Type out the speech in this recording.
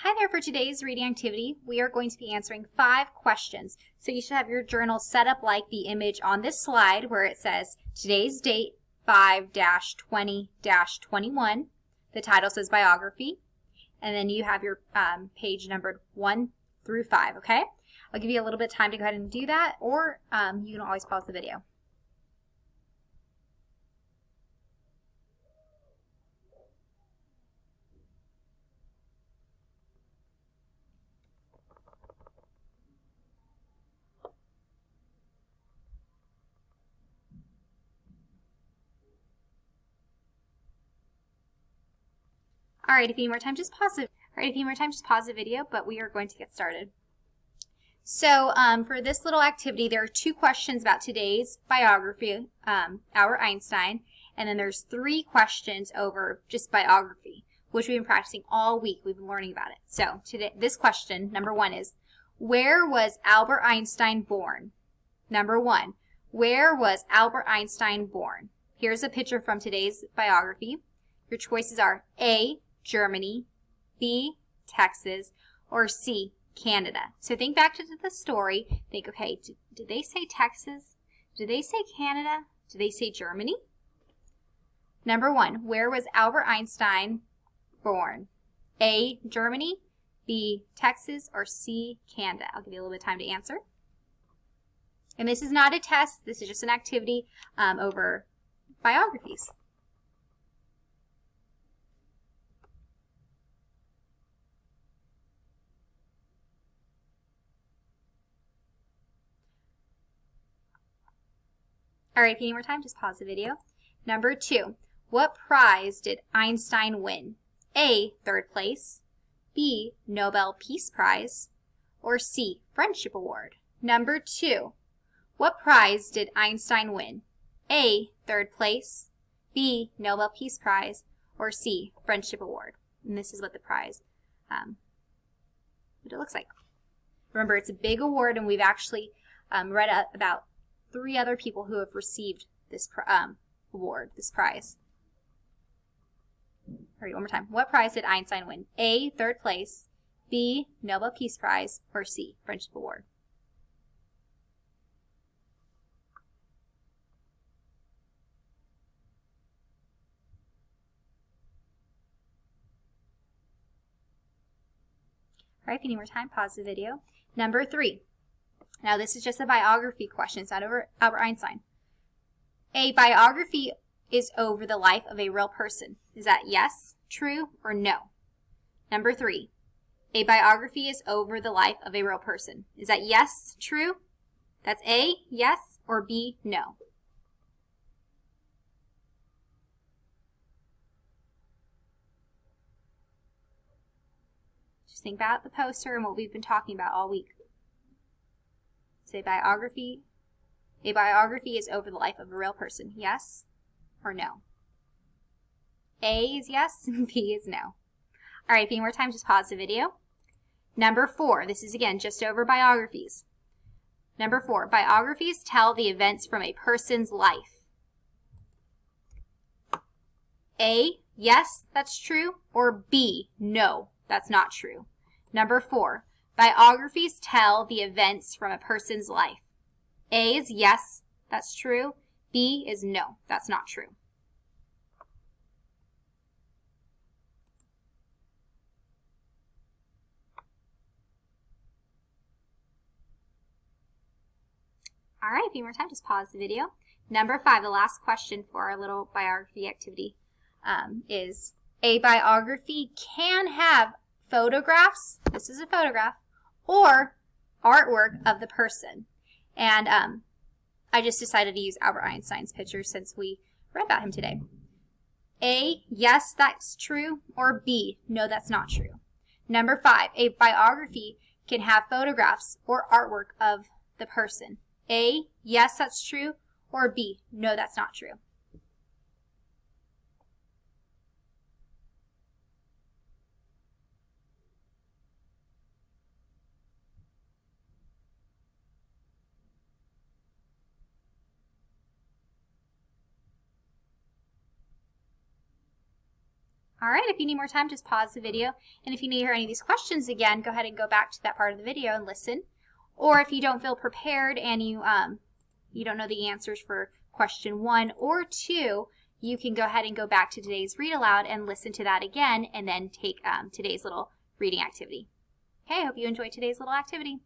Hi there. For today's reading activity, we are going to be answering 5 questions. So you should have your journal set up like the image on this slide where it says today's date 5-20-21. The title says biography. And then you have your page numbered 1 through 5, okay? I'll give you a little bit of time to go ahead and do that, or you can always pause the video. All right, if you need more time, just pause it. All right, if you need more time, just pause the video, but we are going to get started. So for this little activity, there are 2 questions about today's biography, Albert Einstein, and then there's 3 questions over just biography, which we've been practicing all week. We've been learning about it. So today, this question, number 1 is, where was Albert Einstein born? Number 1, where was Albert Einstein born? Here's a picture from today's biography. Your choices are A, Germany, B, Texas, or C, Canada. So think back to the story. Think, okay, did they say Texas? Did they say Canada? Did they say Germany? Number 1, where was Albert Einstein born? A, Germany, B, Texas, or C, Canada? I'll give you a little bit of time to answer. And this is not a test. This is just an activity over biographies. All right, if you need more time, just pause the video. Number 2, what prize did Einstein win? A, 3rd place, B, Nobel Peace Prize, or C, Friendship Award? Number 2, what prize did Einstein win? A, 3rd place, B, Nobel Peace Prize, or C, Friendship Award? And this is what the prize, what it looks like. Remember, it's a big award, and we've actually read about 3 other people who have received this award, this prize. All right, one more time. What prize did Einstein win? A, 3rd place, B, Nobel Peace Prize, or C, Friendship Award? All right, if you need more time, pause the video. Number 3. Now, this is just a biography question. It's not over Albert Einstein. A biography is over the life of a real person. Is that yes, true, or no? Number 3. A biography is over the life of a real person. Is that yes, true? That's A, yes, or B, no? Just think about the poster and what we've been talking about all week. Say biography. A biography is over the life of a real person. Yes or no? A is yes, and B is no. All right, if you need more time, just pause the video. Number 4, this is again just over biographies. Number 4, biographies tell the events from a person's life. A, yes, that's true, or B, no, that's not true. Number 4, biographies tell the events from a person's life. A is yes, that's true. B is no, that's not true. All right, if you need more time, just pause the video. Number 5, the last question for our little biography activity is a biography can have photographs, this is a photograph, or artwork of the person. And I just decided to use Albert Einstein's picture since we read about him today. A, yes, that's true, or B, no, that's not true. Number 5, a biography can have photographs or artwork of the person. A, yes, that's true, or B, no, that's not true. All All right, if you need more time, just pause the video. And if you need to hear any of these questions again, go ahead and go back to that part of the video and listen. Or if you don't feel prepared and you don't know the answers for question 1 or 2, you can go ahead and go back to today's read aloud and listen to that again and then take today's little reading activity. Okay, I hope you enjoyed today's little activity.